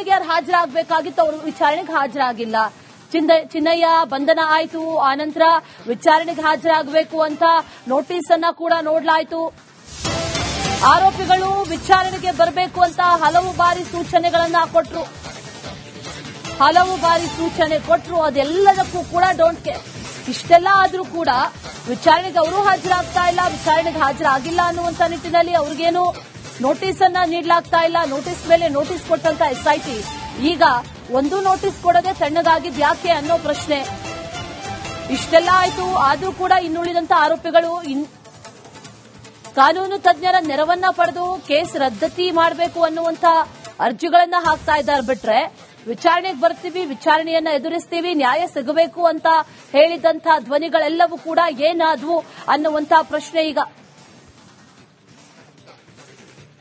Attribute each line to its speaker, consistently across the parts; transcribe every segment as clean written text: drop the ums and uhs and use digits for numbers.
Speaker 1: ವಿಚಾರಣೆಗೆ ಯಾರು ಹಾಜರಾಗಬೇಕಾಗಿತ್ತು ಅವರು ವಿಚಾರಣೆಗೆ ಹಾಜರಾಗಿಲ್ಲ. ಚಿನ್ನಯ್ಯ ಬಂಧನ ಆಯಿತು, ಆನಂತರ ವಿಚಾರಣೆಗೆ ಹಾಜರಾಗಬೇಕು ಅಂತ ನೋಟಿಸ್ ಅನ್ನ ಕೂಡ ನೋಡಲಾಯಿತು. ಆರೋಪಿಗಳು ವಿಚಾರಣೆಗೆ ಬರಬೇಕು ಅಂತ ಹಲವು ಬಾರಿ ಸೂಚನೆಗಳನ್ನ ಕೊಟ್ಟರು. ಅದೆಲ್ಲದಕ್ಕೂ ಕೂಡ ಡೋಂಟ್ ಕೇರ್. ಇಷ್ಟೆಲ್ಲ ಆದ್ರೂ ಕೂಡ ವಿಚಾರಣೆಗೆ ಅವರು ಹಾಜರಾಗ್ತಾ ಇಲ್ಲ, ವಿಚಾರಣೆಗೆ ಹಾಜರಾಗಿಲ್ಲ ಅನ್ನುವಂತ ನಿಟ್ಟಿನಲ್ಲಿ ಅವ್ರಿಗೇನು ನೋಟಿಸ್ ಅನ್ನ ನೀಡಲಾಗ್ತಾ ಇಲ್ಲ. ನೋಟಿಸ್ ಮೇಲೆ ನೋಟಿಸ್ ಕೊಟ್ಟಂತ ಎಸ್ಐಟಿ ಈಗ ಒಂದು ನೋಟಿಸ್ ಕೊಡದೆ ತಣ್ಣಗಾಗಿದ್ ಯಾಕೆ ಅನ್ನೋ ಪ್ರಶ್ನೆ. ಇಷ್ಟೆಲ್ಲ ಆಯ್ತು, ಆದ್ರೂ ಕೂಡ ಇನ್ನುಳಿದಂತ ಆರೋಪಿಗಳು ಕಾನೂನು ತಜ್ಞರ ನೆರವನ್ನ ಪಡೆದು ಕೇಸ್ ರದ್ದತಿ ಮಾಡಬೇಕು ಅನ್ನುವಂತ ಅರ್ಜಿಗಳನ್ನ ಹಾಕ್ತಾ ಇದ್ದಾರೆ. ಬಿಟ್ರೆ ವಿಚಾರಣೆಗೆ ಬರ್ತೀವಿ, ವಿಚಾರಣೆಯನ್ನ ಎದುರಿಸ್ತೀವಿ, ನ್ಯಾಯ ಸಿಗಬೇಕು ಅಂತ ಹೇಳಿದಂತ ಧ್ವನಿಗಳೆಲ್ಲವೂ ಕೂಡ ಏನಾದ್ವು ಅನ್ನುವಂತ ಪ್ರಶ್ನೆ ಈಗ.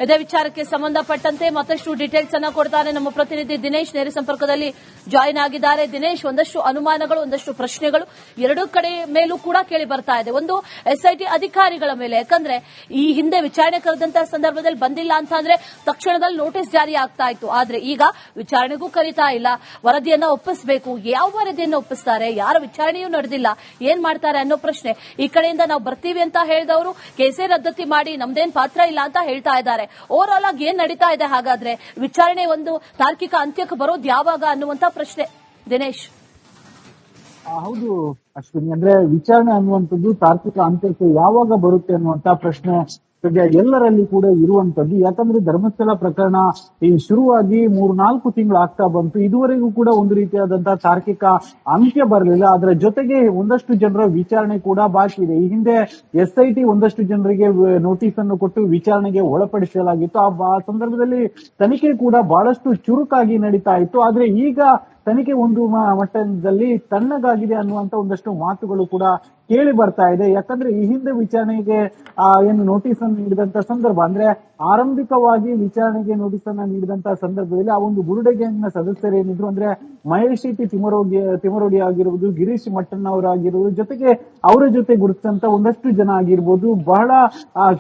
Speaker 1: ಇದೇ ವಿಚಾರಕ್ಕೆ ಸಂಬಂಧಪಟ್ಟಂತೆ ಮತ್ತಷ್ಟು ಡೀಟೇಲ್ಸ್ ಅನ್ನ ಕೊಡ್ತಾರೆ ನಮ್ಮ ಪ್ರತಿನಿಧಿ ದಿನೇಶ್. ನೇರ ಸಂಪರ್ಕದಲ್ಲಿ ಜಾಯಿನ್ ಆಗಿದ್ದಾರೆ. ದಿನೇಶ್, ಒಂದಷ್ಟು ಅನುಮಾನಗಳು, ಒಂದಷ್ಟು ಪ್ರಶ್ನೆಗಳು ಎರಡೂ ಕಡೆ ಮೇಲೂ ಕೂಡ ಕೇಳಿ ಬರ್ತಾ ಇದೆ. ಒಂದು ಎಸ್ಐಟಿ ಅಧಿಕಾರಿಗಳ ಮೇಲೆ, ಯಾಕಂದ್ರೆ ಈ ಹಿಂದೆ ವಿಚಾರಣೆ ಕರೆದಂತಹ ಸಂದರ್ಭದಲ್ಲಿ ಬಂದಿಲ್ಲ ಅಂತ ಅಂದ್ರೆ ತಕ್ಷಣದಲ್ಲಿ ನೋಟಿಸ್ ಜಾರಿ ಆಗ್ತಾ ಇತ್ತು. ಆದ್ರೆ ಈಗ ವಿಚಾರಣೆಗೂ ಕರೀತಾ ಇಲ್ಲ, ವರದಿಯನ್ನ ಒಪ್ಪಿಸಬೇಕು. ಯಾವ ವರದಿಯನ್ನ ಒಪ್ಪಿಸ್ತಾರೆ, ಯಾರ ವಿಚಾರಣೆಯೂ ನಡೆದಿಲ್ಲ, ಏನ್ ಮಾಡ್ತಾರೆ ಅನ್ನೋ ಪ್ರಶ್ನೆ. ಈ ಕಡೆಯಿಂದ ನಾವು ಬರ್ತೀವಿ ಅಂತ ಹೇಳಿದವರು ಕೇಸೇ ರದ್ದತಿ ಮಾಡಿ ನಮ್ದೇನ್ ಪಾತ್ರ ಇಲ್ಲ ಅಂತ ಹೇಳ್ತಾ ಇದ್ದಾರೆ. ಓವರ್ ಆಲ್ ಆಗಿ ಏನ್ ನಡೀತಾ ಇದೆ, ಹಾಗಾದ್ರೆ ವಿಚಾರಣೆ ಒಂದು ತಾರ್ಕಿಕ ಅಂತ್ಯಕ್ಕೆ ಬರೋದು ಯಾವಾಗ ಅನ್ನುವಂತ ಪ್ರಶ್ನೆ. ದಿನೇಶ್.
Speaker 2: ಹೌದು ಅಶ್ವಿನಿ, ಅಂದ್ರೆ ವಿಚಾರಣೆ ಅನ್ನುವಂಥದ್ದು ತಾರ್ಕಿಕ ಅಂತ್ಯಕ್ಕೆ ಯಾವಾಗ ಬರುತ್ತೆ ಅನ್ನುವಂತ ಪ್ರಶ್ನೆ ಎಲ್ಲರಲ್ಲಿ ಕೂಡ ಇರುವಂತದ್ದು. ಯಾಕಂದ್ರೆ ಧರ್ಮಸ್ಥಳ ಪ್ರಕರಣ ಈ ಶುರುವಾಗಿ 3-4 ತಿಂಗಳು ಆಗ್ತಾ ಬಂತು. ಇದುವರೆಗೂ ಕೂಡ ಒಂದು ರೀತಿಯಾದಂತಹ ತಾರ್ಕಿಕ ಅಂತ್ಯ ಬರಲಿಲ್ಲ. ಅದರ ಜೊತೆಗೆ ಒಂದಷ್ಟು ಜನರ ವಿಚಾರಣೆ ಕೂಡ ಬಾಕಿ ಇದೆ. ಈ ಹಿಂದೆ ಎಸ್ಐಟಿ ಒಂದಷ್ಟು ಜನರಿಗೆ ನೋಟಿಸ್ ಅನ್ನು ಕೊಟ್ಟು ವಿಚಾರಣೆಗೆ ಒಳಪಡಿಸಲಾಗಿತ್ತು. ಆ ಸಂದರ್ಭದಲ್ಲಿ ತನಿಖೆ ಕೂಡ ಬಹಳಷ್ಟು ಚುರುಕಾಗಿ ನಡೀತಾ ಇತ್ತು. ಆದ್ರೆ ಈಗ ತನಿಖೆ ಒಂದು ಮಟ್ಟದಲ್ಲಿ ತಣ್ಣಗಾಗಿದೆ ಅನ್ನುವಂತ ಒಂದಷ್ಟು ಮಾತುಗಳು ಕೂಡ ಕೇಳಿ ಬರ್ತಾ ಇದೆ. ಯಾಕಂದ್ರೆ ಈ ಹಿಂದೆ ವಿಚಾರಣೆಗೆ ಏನು ನೋಟಿಸ್ ಅನ್ನು ನೀಡಿದಂತ ಸಂದರ್ಭ, ಅಂದ್ರೆ ಆರಂಭಿಕವಾಗಿ ವಿಚಾರಣೆಗೆ ನೋಟಿಸ್ ಅನ್ನ ನೀಡಿದಂತಹ ಸಂದರ್ಭದಲ್ಲಿ ಆ ಒಂದು ಬುರುಡೆ ಗ್ಯಾಂಗ್ನ ಸದಸ್ಯರೇನಿದ್ರು, ಅಂದ್ರೆ ಮಹೇಶ್ ಶೆಟ್ಟಿ ತಿಮರೋಡಿ ಆಗಿರುವುದು, ಗಿರೀಶ್ ಮಟ್ಟಣ್ಣ ಅವರಾಗಿರುವುದು, ಜೊತೆಗೆ ಅವರ ಜೊತೆ ಗುರುತಿಸಿದಂತ ಒಂದಷ್ಟು ಜನ ಆಗಿರ್ಬೋದು, ಬಹಳ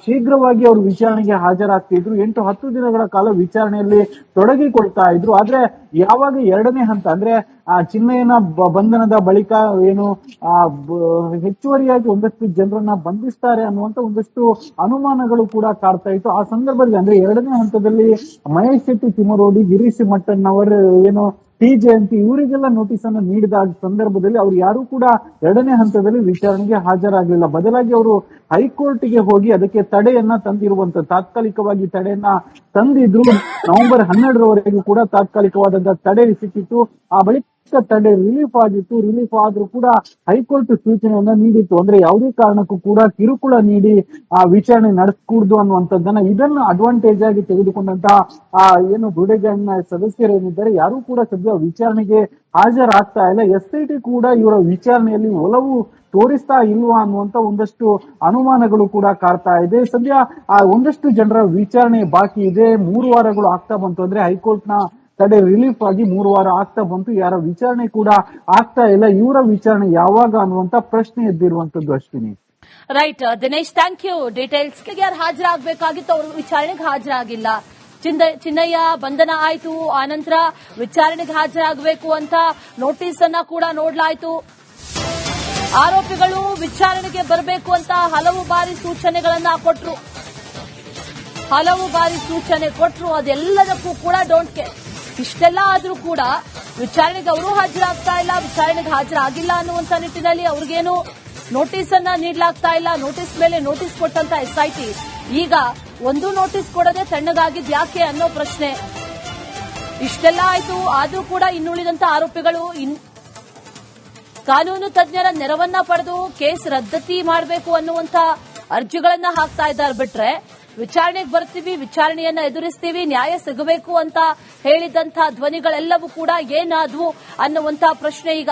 Speaker 2: ಶೀಘ್ರವಾಗಿ ಅವರು ವಿಚಾರಣೆಗೆ ಹಾಜರಾಗ್ತಿದ್ರು. 8-10 ದಿನಗಳ ಕಾಲ ವಿಚಾರಣೆಯಲ್ಲಿ ತೊಡಗಿಕೊಳ್ತಾ ಇದ್ರು. ಆದ್ರೆ ಯಾವಾಗ ಎರಡನೇ ಹಂತ, ಅಂದ್ರೆ ಚಿನ್ನಯ್ಯನ ಬಂಧನದ ಬಳಿಕ ಏನು ಹೆಚ್ಚುವರಿಯಾಗಿ ಒಂದಷ್ಟು ಜನರನ್ನ ಬಂಧಿಸ್ತಾರೆ ಅನ್ನುವಂತ ಒಂದಷ್ಟು ಅನುಮಾನಗಳು ಕೂಡ ಕಾಡ್ತಾ ಇತ್ತು. ಆ ಸಂದರ್ಭದಲ್ಲಿ ಅಂದ್ರೆ ಎರಡನೇ ಹಂತದಲ್ಲಿ ಮಹೇಶ್ ಶೆಟ್ಟಿ ತಿಮರೋಡಿ, ಗಿರೀಶ್ ಮಟ್ಟಣ್ಣವರ್, ಏನು ಟಿ ಜಯಂತಿ, ಇವರಿಗೆಲ್ಲ ನೋಟಿಸ್ ಅನ್ನು ನೀಡಿದ ಸಂದರ್ಭದಲ್ಲಿ ಅವರು ಯಾರು ಕೂಡ ಎರಡನೇ ಹಂತದಲ್ಲಿ ವಿಚಾರಣೆಗೆ ಹಾಜರಾಗಲಿಲ್ಲ. ಬದಲಾಗಿ ಅವರು ಹೈಕೋರ್ಟ್ಗೆ ಹೋಗಿ ಅದಕ್ಕೆ ತಡೆಯನ್ನ ತಂದಿರುವಂತ, ತಾತ್ಕಾಲಿಕವಾಗಿ ತಡೆಯನ್ನ ತಂದಿದ್ರು. ನವೆಂಬರ್ 12ರವರೆಗೂ ಕೂಡ ತಾತ್ಕಾಲಿಕವಾದಂತಹ ತಡೆ ಸಿಕ್ಕಿತ್ತು. ಆ ಬಳಿಕ ತಡೆ ರಿಲೀಫ್ ಆಗಿತ್ತು. ರಿಲೀಫ್ ಆದ್ರೂ ಕೂಡ ಹೈಕೋರ್ಟ್ ಸೂಚನೆಯನ್ನ ನೀಡಿತ್ತು, ಅಂದ್ರೆ ಯಾವುದೇ ಕಾರಣಕ್ಕೂ ಕೂಡ ಕಿರುಕುಳ ನೀಡಿ ಆ ವಿಚಾರಣೆ ನಡೆಸಕೂಡದು ಅನ್ನುವಂಥದ್ದನ್ನ, ಇದನ್ನು ಅಡ್ವಾಂಟೇಜ್ ಆಗಿ ತೆಗೆದುಕೊಂಡಂತಹ ಏನು ಬುರುಡೆ ಗ್ಯಾಂಗ್ನ ಸದಸ್ಯರೇನಿದ್ದಾರೆ ಯಾರು ಕೂಡ ಸದ್ಯ ವಿಚಾರಣೆಗೆ ಹಾಜರಾಗ್ತಾ ಇಲ್ಲ. ಎಸ್ಐಟಿ ಕೂಡ ಇವರ ವಿಚಾರಣೆಯಲ್ಲಿ ಒಲವು ತೋರಿಸ್ತಾ ಇಲ್ವಾ ಅನ್ನುವಂತ ಒಂದಷ್ಟು ಅನುಮಾನಗಳು ಕೂಡ ಕಾಡ್ತಾ ಇದೆ. ಸದ್ಯ ಒಂದಷ್ಟು ಜನರ ವಿಚಾರಣೆ ಬಾಕಿ ಇದೆ. 3 ವಾರಗಳು ಆಗ್ತಾ ಬಂತು, ಅಂದ್ರೆ ಹೈಕೋರ್ಟ್ ನ ತಡೆ ರಿಲೀಫ್ ಆಗಿ 3 ವಾರ ಆಗ್ತಾ ಬಂತು. ಯಾರ ವಿಚಾರಣೆ ಕೂಡ ಆಗ್ತಾ ಇಲ್ಲ. ಇವರ ವಿಚಾರಣೆ ಯಾವಾಗ ಅನ್ನುವಂತ ಪ್ರಶ್ನೆ ಎದ್ದಿರುವಂತದ್ದು Ashwini.
Speaker 1: Right Dinesh, thank you. Details ಯಾರು ಹಾಜರಾಗಬೇಕಾಗಿತ್ತು ಅವರು ವಿಚಾರಣೆಗೆ ಹಾಜರಾಗಿಲ್ಲ. ಚಿನ್ನಯ್ಯ ಬಂಧನ ಆಯಿತು, ಆನಂತರ ವಿಚಾರಣೆಗೆ ಹಾಜರಾಗಬೇಕು ಅಂತ ನೋಟಿಸ್ ಅನ್ನ ಕೂಡ ನೋಡಲಾಯಿತು. ಆರೋಪಿಗಳು ವಿಚಾರಣೆಗೆ ಬರಬೇಕು ಅಂತ ಹಲವು ಬಾರಿ ಸೂಚನೆಗಳನ್ನ ಕೊಟ್ಟರು. ಅದೆಲ್ಲದಕ್ಕೂ ಕೂಡ ಡೋಂಟ್ ಕೇರ್. ಇಷ್ಟೆಲ್ಲ ಆದ್ರೂ ಕೂಡ ವಿಚಾರಣೆಗೆ ಅವರು ಹಾಜರಾಗ್ತಾ ಇಲ್ಲ, ವಿಚಾರಣೆಗೆ ಹಾಜರಾಗಿಲ್ಲ ಅನ್ನುವಂತ ನಿಟ್ಟಿನಲ್ಲಿ ಅವ್ರಿಗೇನು ನೋಟಿಸ್ ಅನ್ನ ನೀಡಲಾಗ್ತಾ ಇಲ್ಲ. ನೋಟಿಸ್ ಮೇಲೆ ನೋಟಿಸ್ ಕೊಟ್ಟಂತ ಎಸ್ಐಟಿ ಈಗ ಒಂದು ನೋಟಿಸ್ ಕೊಡದೆ ತಣ್ಣಗಾಗಿದ್ ಯಾಕೆ ಅನ್ನೋ ಪ್ರಶ್ನೆ. ಇಷ್ಟೆಲ್ಲ ಆಯ್ತು, ಆದ್ರೂ ಕೂಡ ಇನ್ನುಳಿದಂತ ಆರೋಪಿಗಳು ಕಾನೂನು ತಜ್ಞರ ನೆರವನ್ನ ಪಡೆದು ಕೇಸ್ ರದ್ದತಿ ಮಾಡಬೇಕು ಅನ್ನುವಂತ ಅರ್ಜಿಗಳನ್ನ ಹಾಕ್ತಾ ಇದ್ದಾರೆ. ಬಿಟ್ರೆ ವಿಚಾರಣೆಗೆ ಬರ್ತೀವಿ, ವಿಚಾರಣೆಯನ್ನ ಎದುರಿಸ್ತೀವಿ, ನ್ಯಾಯ ಸಿಗಬೇಕು ಅಂತ ಹೇಳಿದಂತ ಧ್ವನಿಗಳೆಲ್ಲವೂ ಕೂಡ ಏನಾದ್ವು ಅನ್ನುವಂತ ಪ್ರಶ್ನೆ ಈಗ.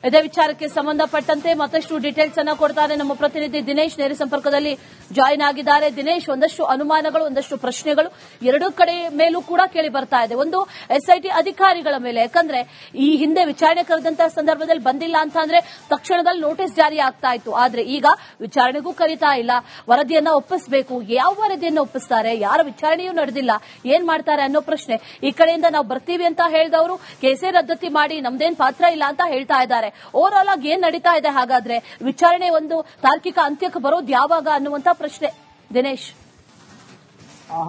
Speaker 1: ಇದೇ ವಿಚಾರಕ್ಕೆ ಸಂಬಂಧಪಟ್ಟಂತೆ ಮತ್ತಷ್ಟು ಡೀಟೇಲ್ಸ್ ಅನ್ನ ಕೊಡ್ತಾರೆ ನಮ್ಮ ಪ್ರತಿನಿಧಿ ದಿನೇಶ್ ನೇರ ಸಂಪರ್ಕದಲ್ಲಿ ಜಾಯಿನ್ ಆಗಿದ್ದಾರೆ. ದಿನೇಶ್, ಒಂದಷ್ಟು ಅನುಮಾನಗಳು, ಒಂದಷ್ಟು ಪ್ರಶ್ನೆಗಳು ಎರಡೂ ಕಡೆ ಮೇಲೂ ಕೂಡ ಕೇಳಿ ಬರ್ತಾ ಇದೆ. ಒಂದು ಎಸ್ಐಟಿ ಅಧಿಕಾರಿಗಳ ಮೇಲೆ, ಯಾಕಂದ್ರೆ ಈ ಹಿಂದೆ ವಿಚಾರಣೆ ಕರೆದಂತಹ ಸಂದರ್ಭದಲ್ಲಿ ಬಂದಿಲ್ಲ ಅಂತ ಅಂದ್ರೆ ತಕ್ಷಣದಲ್ಲಿ ನೋಟಿಸ್ ಜಾರಿ ಆಗ್ತಾ ಇತ್ತು. ಆದ್ರೆ ಈಗ ವಿಚಾರಣೆಗೂ ಕರೀತಾ ಇಲ್ಲ, ವರದಿಯನ್ನ ಒಪ್ಪಿಸಬೇಕು. ಯಾವ ವರದಿಯನ್ನ ಒಪ್ಪಿಸ್ತಾರೆ, ಯಾರ ವಿಚಾರಣೆಯೂ ನಡೆದಿಲ್ಲ, ಏನ್ ಮಾಡ್ತಾರೆ ಅನ್ನೋ ಪ್ರಶ್ನೆ. ಈ ಕಡೆಯಿಂದ ನಾವು ಬರ್ತೀವಿ ಅಂತ ಹೇಳಿದವರು ಕೇಸೇ ರದ್ದತಿ ಮಾಡಿ ನಮ್ದೇನ್ ಪಾತ್ರ ಇಲ್ಲ ಅಂತ ಹೇಳ್ತಾ ಇದ್ದಾರೆ. ಓವರ್ ಆಲ್ ಆಗಿ ಏನ್ ನಡೀತಾ ಇದೆ ಹಾಗಾದ್ರೆ, ವಿಚಾರಣೆ ಒಂದು ತಾರ್ಕಿಕ ಅಂತ್ಯಕ್ಕೆ ಬರೋದು ಯಾವಾಗ ಅನ್ನುವಂತ ಪ್ರಶ್ನೆ ದಿನೇಶ್.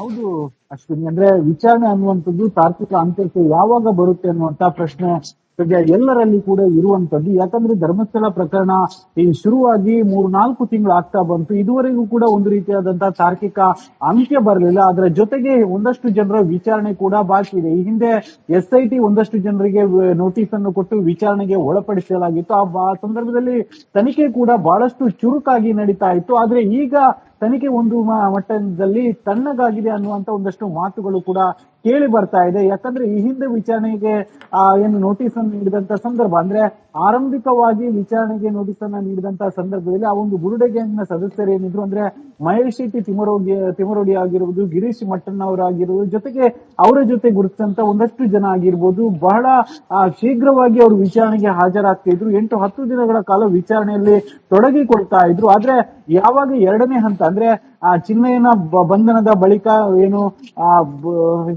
Speaker 2: ಹೌದು ಅಶ್ವಿನಿ, ಅಂದ್ರೆ ವಿಚಾರಣೆ ಅನ್ನುವಂಥದ್ದು ತಾರ್ಕಿಕ ಅಂತ್ಯಕ್ಕೆ ಯಾವಾಗ ಬರುತ್ತೆ ಅನ್ನುವಂತ ಪ್ರಶ್ನೆ ಸದ್ಯ ಎಲ್ಲರಲ್ಲಿ ಕೂಡ ಇರುವಂತದ್ದು. ಯಾಕಂದ್ರೆ ಧರ್ಮಸ್ಥಳ ಪ್ರಕರಣ ಈ ಶುರುವಾಗಿ 3-4 ತಿಂಗಳು ಆಗ್ತಾ ಬಂತು. ಇದುವರೆಗೂ ಕೂಡ ಒಂದು ರೀತಿಯಾದಂತಹ ತಾರ್ಕಿಕ ಅಂತ್ಯ ಬರಲಿಲ್ಲ. ಅದರ ಜೊತೆಗೆ ಒಂದಷ್ಟು ಜನರ ವಿಚಾರಣೆ ಕೂಡ ಬಾಕಿ ಇದೆ. ಈ ಹಿಂದೆ ಎಸ್ಐಟಿ ಒಂದಷ್ಟು ಜನರಿಗೆ ನೋಟಿಸ್ ಅನ್ನು ಕೊಟ್ಟು ವಿಚಾರಣೆಗೆ ಒಳಪಡಿಸಲಾಗಿತ್ತು. ಆ ಸಂದರ್ಭದಲ್ಲಿ ತನಿಖೆ ಕೂಡ ಬಹಳಷ್ಟು ಚುರುಕಾಗಿ ನಡೀತಾ ಇತ್ತು. ಆದ್ರೆ ಈಗ ತನಿಖೆ ಒಂದು ಮಟ್ಟದಲ್ಲಿ ತಣ್ಣಗಾಗಿದೆ ಅನ್ನುವಂತ ಒಂದಷ್ಟು ಮಾತುಗಳು ಕೂಡ ಕೇಳಿ ಬರ್ತಾ ಇದೆ. ಯಾಕಂದ್ರೆ ಈ ಹಿಂದೆ ವಿಚಾರಣೆಗೆ ಏನು ನೋಟಿಸ್ ಅನ್ನು ನೀಡಿದಂತ ಸಂದರ್ಭ, ಅಂದ್ರೆ ಆರಂಭಿಕವಾಗಿ ವಿಚಾರಣೆಗೆ ನೋಟಿಸ್ ಅನ್ನ ನೀಡಿದಂತಹ ಸಂದರ್ಭದಲ್ಲಿ ಆ ಒಂದು ಬುರುಡೆ ಗ್ಯಾಂಗ್ನ ಸದಸ್ಯರು ಏನಿದ್ರು, ಅಂದ್ರೆ ಮಹೇಶ್ ಶೆಟ್ಟಿ ತಿಮರೋಡಿ ಆಗಿರುವುದು, ಗಿರೀಶ್ ಮಟ್ಟನ್ ಅವರಾಗಿರುವುದು, ಜೊತೆಗೆ ಅವರ ಜೊತೆ ಗುರುತಿಸಿದಂತ ಒಂದಷ್ಟು ಜನ ಆಗಿರ್ಬೋದು, ಬಹಳ ಶೀಘ್ರವಾಗಿ ಅವರು ವಿಚಾರಣೆಗೆ ಹಾಜರಾಗ್ತಾ ಇದ್ರು. 8-10 ದಿನಗಳ ಕಾಲ ವಿಚಾರಣೆಯಲ್ಲಿ ತೊಡಗಿಕೊಳ್ತಾ ಇದ್ರು. ಆದ್ರೆ ಯಾವಾಗ ಎರಡನೇ ಹಂತ, ಅಂದ್ರೆ ಚಿನ್ನಯ್ಯನ ಬಂಧನದ ಬಳಿಕ ಏನು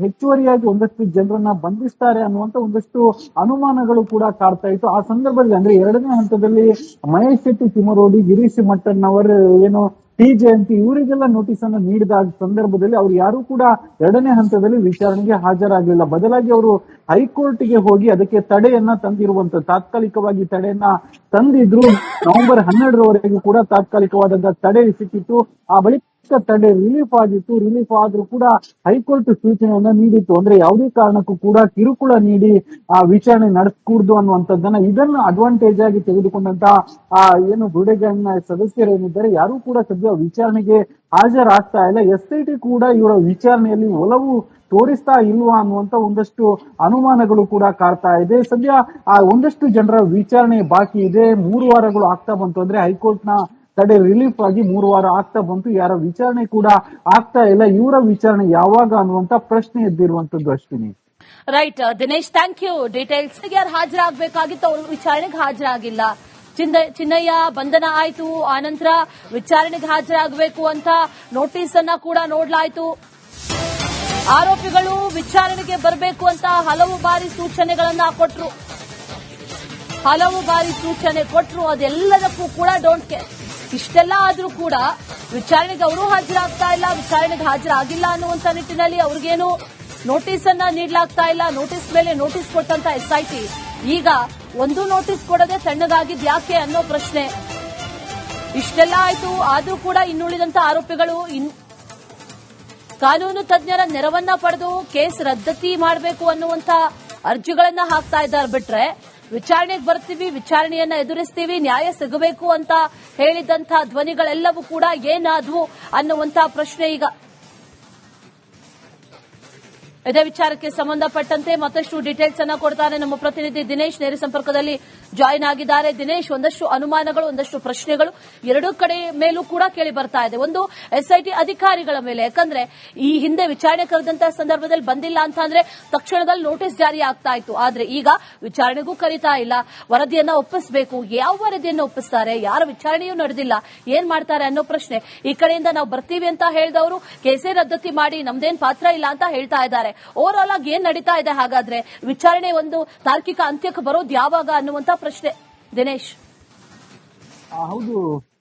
Speaker 2: ಹೆಚ್ಚುವರಿಯಾಗಿ ಒಂದಷ್ಟು ಜನರನ್ನ ಬಂಧಿಸ್ತಾರೆ ಅನ್ನುವಂತ ಒಂದಷ್ಟು ಅನುಮಾನಗಳು ಕೂಡ ಕಾಡ್ತಾ ಇತ್ತು. ಆ ಸಂದರ್ಭದಲ್ಲಿ ಅಂದ್ರೆ ಎರಡನೇ ಹಂತದಲ್ಲಿ ಮಹೇಶ್ ಶೆಟ್ಟಿ ತಿಮರೋಡಿ, ಗಿರೀಶ್ ಮಟ್ಟನ್ ಅವರು ಏನು ಟಿ ಜಯಂತಿ ಇವರಿಗೆಲ್ಲ ನೋಟಿಸ್ ಅನ್ನು ನೀಡಿದ ಸಂದರ್ಭದಲ್ಲಿ ಅವರು ಯಾರು ಕೂಡ ಎರಡನೇ ಹಂತದಲ್ಲಿ ವಿಚಾರಣೆಗೆ ಹಾಜರಾಗಲಿಲ್ಲ. ಬದಲಾಗಿ ಅವರು ಹೈಕೋರ್ಟ್ಗೆ ಹೋಗಿ ಅದಕ್ಕೆ ತಡೆಯನ್ನ ತಂದಿರುವಂತ, ತಾತ್ಕಾಲಿಕವಾಗಿ ತಡೆಯನ್ನ ತಂದಿದ್ರು. ನವೆಂಬರ್ 12ರವರೆಗೂ ಕೂಡ ತಾತ್ಕಾಲಿಕವಾದಂತಹ ತಡೆ ಸಿಕ್ಕಿತ್ತು. ಆ ಬಳಿಕ ತಡೆ ರಿಲೀಫ್ ಆಗಿತ್ತು. ರಿಲೀಫ್ ಆದ್ರೂ ಕೂಡ ಹೈಕೋರ್ಟ್ ಸೂಚನೆಯನ್ನ ನೀಡಿತ್ತು, ಅಂದ್ರೆ ಯಾವುದೇ ಕಾರಣಕ್ಕೂ ಕೂಡ ಕಿರುಕುಳ ನೀಡಿ ಆ ವಿಚಾರಣೆ ನಡೆಸಕೂಡದು ಅನ್ನುವಂಥದ್ದನ್ನ, ಇದನ್ನು ಅಡ್ವಾಂಟೇಜ್ ಆಗಿ ತೆಗೆದುಕೊಂಡಂತಹ ಏನು ಬುರುಡೆ ಗ್ಯಾಂಗ್ನ ಸದಸ್ಯರೇನಿದ್ದಾರೆ ಯಾರು ಕೂಡ ಸದ್ಯ ವಿಚಾರಣೆಗೆ ಹಾಜರಾಗ್ತಾ ಇಲ್ಲ. ಎಸ್ಐಟಿ ಕೂಡ ಇವರ ವಿಚಾರಣೆಯಲ್ಲಿ ಒಲವು ತೋರಿಸ್ತಾ ಇಲ್ವಾ ಅನ್ನುವಂತ ಒಂದಷ್ಟು ಅನುಮಾನಗಳು ಕೂಡ ಕಾಡ್ತಾ ಇದೆ. ಸದ್ಯ ಆ ಒಂದಷ್ಟು ಜನರ ವಿಚಾರಣೆ ಬಾಕಿ ಇದೆ. 3 ವಾರಗಳು ಆಗ್ತಾ ಬಂತು, ಅಂದ್ರೆ ಹೈಕೋರ್ಟ್ ನ ತಡೆ ರಿಲೀಫ್ ಆಗಿ 3 ವಾರ ಆಗ್ತಾ ಬಂತು. ಯಾರ ವಿಚಾರಣೆ ಕೂಡ ಆಗ್ತಾ ಇಲ್ಲ. ಇವರ ವಿಚಾರಣೆ ಯಾವಾಗ ಅನ್ನುವಂತ ಪ್ರಶ್ನೆ ಎದ್ದಿರುವಂತದ್ದು Ashwini.
Speaker 1: Right Dinesh, thank you. Details ಯಾರು ಹಾಜರಾಗಬೇಕಾಗಿತ್ತು ಅವರು ವಿಚಾರಣೆಗೆ ಹಾಜರಾಗಿಲ್ಲ. ಚಿನ್ನಯ್ಯ ಬಂಧನ ಆಯ್ತು, ಆನಂತರ ವಿಚಾರಣೆಗೆ ಹಾಜರಾಗಬೇಕು ಅಂತ ನೋಟಿಸ್ ಅನ್ನ ಕೂಡ ನೋಡ್ಲಾಯ್ತು. ಆರೋಪಿಗಳು ವಿಚಾರಣೆಗೆ ಬರಬೇಕು ಅಂತ ಹಲವು ಬಾರಿ ಸೂಚನೆಗಳನ್ನ ಕೊಟ್ರು. ಅದೆಲ್ಲದಕ್ಕೂ ಕೂಡ ಡೋಂಟ್ ಕೇರ್. ಇಷ್ಟೆಲ್ಲ ಆದ್ರೂ ಕೂಡ ವಿಚಾರಣೆಗೆ ಅವರು ಹಾಜರಾಗ್ತಾ ಇಲ್ಲ, ವಿಚಾರಣೆಗೆ ಹಾಜರಾಗಿಲ್ಲ ಅನ್ನುವಂತ ನಿಟ್ಟಿನಲ್ಲಿ ಅವ್ರಿಗೇನು ನೋಟಿಸ್ ಅನ್ನ ನೀಡಲಾಗ್ತಾ ಇಲ್ಲ. ನೋಟಿಸ್ ಮೇಲೆ ನೋಟಿಸ್ ಕೊಟ್ಟಂತ ಎಸ್ಐಟಿ ಈಗ ಒಂದು ನೋಟಿಸ್ ಕೊಡದೆ ತಣ್ಣಗಾಗಿದ್ ಯಾಕೆ ಅನ್ನೋ ಪ್ರಶ್ನೆ. ಇಷ್ಟೆಲ್ಲ ಆಯ್ತು, ಆದ್ರೂ ಕೂಡ ಇನ್ನುಳಿದಂತ ಆರೋಪಿಗಳು ಕಾನೂನು ತಜ್ಞರ ನೆರವನ್ನ ಪಡೆದು ಕೇಸ್ ರದ್ದತಿ ಮಾಡಬೇಕು ಅನ್ನುವಂತ ಅರ್ಜಿಗಳನ್ನ ಹಾಕ್ತಾ ಇದ್ದಾರೆ. ಬಿಟ್ರೆ ವಿಚಾರಣೆಗೆ ಬರ್ತೀವಿ, ವಿಚಾರಣೆಯನ್ನ ಎದುರಿಸ್ತೀವಿ, ನ್ಯಾಯ ಸಿಗಬೇಕು ಅಂತ ಹೇಳಿದಂತಹ ಧ್ವನಿಗಳೆಲ್ಲವೂ ಕೂಡ ಏನಾದ್ವು ಅನ್ನುವಂತ ಪ್ರಶ್ನೆ ಈಗ. ಇದೇ ವಿಚಾರಕ್ಕೆ ಸಂಬಂಧಪಟ್ಟಂತೆ ಮತ್ತಷ್ಟು ಡೀಟೇಲ್ಸ್ ಅನ್ನ ಕೊಡ್ತಾರೆ ನಮ್ಮ ಪ್ರತಿನಿಧಿ ದಿನೇಶ್ ನೇರ ಸಂಪರ್ಕದಲ್ಲಿ ಜಾಯಿನ್ ಆಗಿದ್ದಾರೆ. ದಿನೇಶ್, ಒಂದಷ್ಟು ಅನುಮಾನಗಳು, ಒಂದಷ್ಟು ಪ್ರಶ್ನೆಗಳು ಎರಡೂ ಕಡೆ ಮೇಲೂ ಕೂಡ ಕೇಳಿ ಬರ್ತಾ ಇದೆ. ಒಂದು ಎಸ್ಐಟಿ ಅಧಿಕಾರಿಗಳ ಮೇಲೆ, ಯಾಕಂದ್ರೆ ಈ ಹಿಂದೆ ವಿಚಾರಣೆ ಕರೆದಂತಹ ಸಂದರ್ಭದಲ್ಲಿ ಬಂದಿಲ್ಲ ಅಂತ ಅಂದ್ರೆ ತಕ್ಷಣದಲ್ಲಿ ನೋಟಿಸ್ ಜಾರಿ ಆಗ್ತಾ ಇತ್ತು. ಆದ್ರೆ ಈಗ ವಿಚಾರಣೆಗೂ ಕರೀತಾ ಇಲ್ಲ, ವರದಿಯನ್ನ ಒಪ್ಪಿಸಬೇಕು. ಯಾವ ವರದಿಯನ್ನ ಒಪ್ಪಿಸ್ತಾರೆ, ಯಾರ ವಿಚಾರಣೆಯೂ ನಡೆದಿಲ್ಲ, ಏನ್ ಮಾಡ್ತಾರೆ ಅನ್ನೋ ಪ್ರಶ್ನೆ. ಈ ಕಡೆಯಿಂದ ನಾವು ಬರ್ತೀವಿ ಅಂತ ಹೇಳಿದವರು ಕೇಸೇ ರದ್ದತಿ ಮಾಡಿ ನಮ್ದೇನ್ ಪಾತ್ರ ಇಲ್ಲ ಅಂತ ಹೇಳ್ತಾ ಇದ್ದಾರೆ. ಓವರ್ ಆಲ್ ಆಗಿ ಏನ್ ನಡೀತಾ ಇದೆ ಹಾಗಾದ್ರೆ, ವಿಚಾರಣೆ ಒಂದು ತಾರ್ಕಿಕ ಅಂತ್ಯಕ್ಕೆ ಬರೋದು ಯಾವಾಗ ಅನ್ನುವಂತ ಪ್ರಶ್ನೆ ದಿನೇಶ್.
Speaker 2: ಹೌದು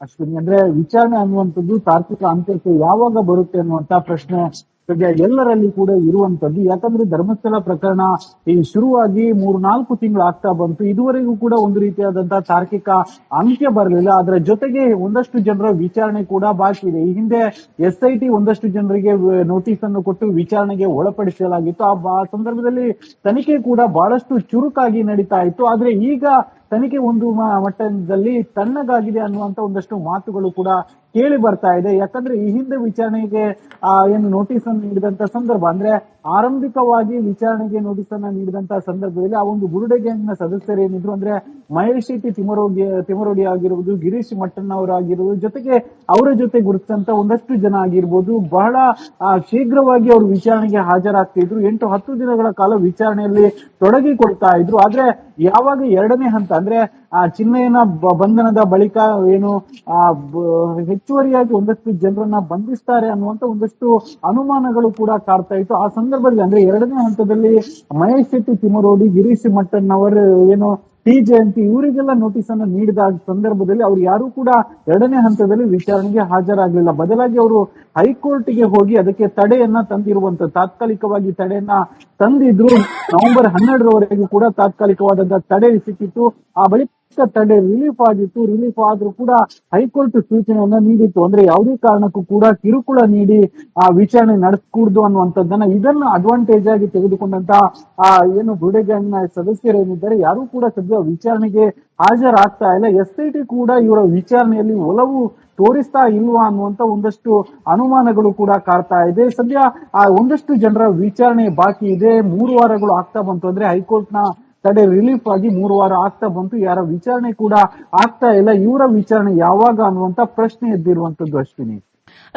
Speaker 2: ಅಶ್ವಿನಿ, ಅಂದ್ರೆ ವಿಚಾರಣೆ ಅನ್ನುವಂಥದ್ದು ತಾರ್ಕಿಕ ಅಂತ್ಯಕ್ಕೆ ಯಾವಾಗ ಬರುತ್ತೆ ಅನ್ನುವಂತ ಪ್ರಶ್ನೆ ಸದ್ಯ ಎಲ್ಲರಲ್ಲಿ ಕೂಡ ಇರುವಂತದ್ದು. ಯಾಕಂದ್ರೆ ಧರ್ಮಸ್ಥಳ ಪ್ರಕರಣ ಈ ಶುರುವಾಗಿ 3-4 ತಿಂಗಳು ಆಗ್ತಾ ಬಂತು. ಇದುವರೆಗೂ ಕೂಡ ಒಂದು ರೀತಿಯಾದಂತಹ ತಾರ್ಕಿಕ ಅಂತ್ಯ ಬರಲಿಲ್ಲ. ಅದರ ಜೊತೆಗೆ ಒಂದಷ್ಟು ಜನರ ವಿಚಾರಣೆ ಕೂಡ ಬಾಕಿ ಇದೆ. ಈ ಹಿಂದೆ ಎಸ್ಐಟಿ ಒಂದಷ್ಟು ಜನರಿಗೆ ನೋಟಿಸ್ ಅನ್ನು ಕೊಟ್ಟು ವಿಚಾರಣೆಗೆ ಒಳಪಡಿಸಲಾಗಿತ್ತು. ಆ ಸಂದರ್ಭದಲ್ಲಿ ತನಿಖೆ ಕೂಡ ಬಹಳಷ್ಟು ಚುರುಕಾಗಿ ನಡೀತಾ ಇತ್ತು. ಆದ್ರೆ ಈಗ ತನಿಖೆ ಒಂದು ಮಟ್ಟದಲ್ಲಿ ತಣ್ಣಗಾಗಿದೆ ಅನ್ನುವಂತ ಒಂದಷ್ಟು ಮಾತುಗಳು ಕೂಡ ಕೇಳಿ ಬರ್ತಾ ಇದೆ. ಯಾಕಂದ್ರೆ ಈ ಹಿಂದೆ ವಿಚಾರಣೆಗೆ ಏನು ನೋಟಿಸ್ ಅನ್ನು ನೀಡಿದಂತ ಸಂದರ್ಭ, ಅಂದ್ರೆ ಆರಂಭಿಕವಾಗಿ ವಿಚಾರಣೆಗೆ ನೋಟಿಸ್ ಅನ್ನ ನೀಡಿದಂತ ಸಂದರ್ಭದಲ್ಲಿ ಆ ಒಂದು ಬುರುಡೆ ಗ್ಯಾಂಗ್ನ ಸದಸ್ಯರು ಏನಿದ್ರು, ಅಂದ್ರೆ ಮಹೇಶ್ ಶೆಟ್ಟಿ ತಿಮರೋಡಿ ಆಗಿರುವುದು, ಗಿರೀಶ್ ಮಟ್ಟಣ್ಣ ಅವರಾಗಿರುವುದು, ಜೊತೆಗೆ ಅವರ ಜೊತೆ ಗುರುತಿಸಿದಂತ ಒಂದಷ್ಟು ಜನ ಆಗಿರ್ಬೋದು, ಬಹಳ ಶೀಘ್ರವಾಗಿ ಅವರು ವಿಚಾರಣೆಗೆ ಹಾಜರಾಗ್ತಿದ್ರು. 8-10 ದಿನಗಳ ಕಾಲ ವಿಚಾರಣೆಯಲ್ಲಿ ತೊಡಗಿಕೊಳ್ತಾ ಇದ್ರು. ಆದ್ರೆ ಯಾವಾಗ ಎರಡನೇ ಹಂತ ಅಂದ್ರೆ ಚಿನ್ನಯ್ಯನ ಬಂಧನದ ಬಳಿಕ ಏನು ಹೆಚ್ಚುವರಿಯಾಗಿ ಒಂದಷ್ಟು ಜನರನ್ನ ಬಂಧಿಸ್ತಾರೆ ಅನ್ನುವಂತ ಒಂದಷ್ಟು ಅನುಮಾನಗಳು ಕೂಡ ಕಾಡ್ತಾ ಇತ್ತು. ಆ ಸಂದರ್ಭದಲ್ಲಿ ಅಂದ್ರೆ ಎರಡನೇ ಹಂತದಲ್ಲಿ ಮಹೇಶ್ ಶೆಟ್ಟಿ ತಿಮರೋಡಿ, ಗಿರೀಶ್ ಮಟ್ಟಣ್ಣವರು, ಏನು ಟಿ ಜಯಂತಿ, ಇವರಿಗೆಲ್ಲ ನೋಟಿಸ್ ಅನ್ನು ನೀಡಿದ ಸಂದರ್ಭದಲ್ಲಿ ಅವ್ರು ಯಾರು ಕೂಡ ಎರಡನೇ ಹಂತದಲ್ಲಿ ವಿಚಾರಣೆಗೆ ಹಾಜರಾಗಲಿಲ್ಲ. ಬದಲಾಗಿ ಅವರು ಹೈಕೋರ್ಟ್ಗೆ ಹೋಗಿ ಅದಕ್ಕೆ ತಡೆಯನ್ನ ತಂದಿರುವಂತ, ತಾತ್ಕಾಲಿಕವಾಗಿ ತಡೆಯನ್ನ ತಂದಿದ್ರು. ನವೆಂಬರ್ 12ರವರೆಗೂ ಕೂಡ ತಾತ್ಕಾಲಿಕವಾದಂತಹ ತಡೆ ಸಿಕ್ಕಿತ್ತು. ಆ ಬಳಿಕ ತಡೆ ರಿಲೀಫ್ ಆಗಿತ್ತು. ರಿಲೀಫ್ ಆದ್ರೂ ಕೂಡ ಹೈಕೋರ್ಟ್ ಸೂಚನೆಯನ್ನ ನೀಡಿತ್ತು, ಅಂದ್ರೆ ಯಾವುದೇ ಕಾರಣಕ್ಕೂ ಕೂಡ ಕಿರುಕುಳ ನೀಡಿ ಆ ವಿಚಾರಣೆ ನಡೆಸಕೂಡದು ಅನ್ನುವಂಥದ್ದನ್ನ, ಇದನ್ನು ಅಡ್ವಾಂಟೇಜ್ ಆಗಿ ತೆಗೆದುಕೊಂಡಂತಹ ಏನು ಬುರುಡೆ ಗ್ಯಾಂಗ್ನ ಸದಸ್ಯರೇನಿದ್ದಾರೆ ಯಾರು ಕೂಡ ಸದ್ಯ ವಿಚಾರಣೆಗೆ ಹಾಜರಾಗ್ತಾ ಇಲ್ಲ. SIT ಕೂಡ ಇವರ ವಿಚಾರಣೆಯಲ್ಲಿ ಒಲವು ತೋರಿಸ್ತಾ ಇಲ್ವಾ ಅನ್ನುವಂತ ಒಂದಷ್ಟು ಅನುಮಾನಗಳು ಕೂಡ ಕಾಡ್ತಾ ಇದೆ. ಸದ್ಯ ಒಂದಷ್ಟು ಜನರ ವಿಚಾರಣೆ ಬಾಕಿ ಇದೆ. 3 ವಾರಗಳು ಆಗ್ತಾ ಬಂತು, ಅಂದ್ರೆ ಹೈಕೋರ್ಟ್ ನ ತಡೆ ರಿಲೀಫ್ ಆಗಿ 3 ವಾರ ಆಗ್ತಾ ಬಂತು. ಯಾರ ವಿಚಾರಣೆ ಕೂಡ ಆಗ್ತಾ ಇಲ್ಲ. ಇವರ ವಿಚಾರಣೆ ಯಾವಾಗ ಅನ್ನುವಂತ ಪ್ರಶ್ನೆ ಎದ್ದಿರುವಂತದ್ದು ಅಶ್ವಿನಿ.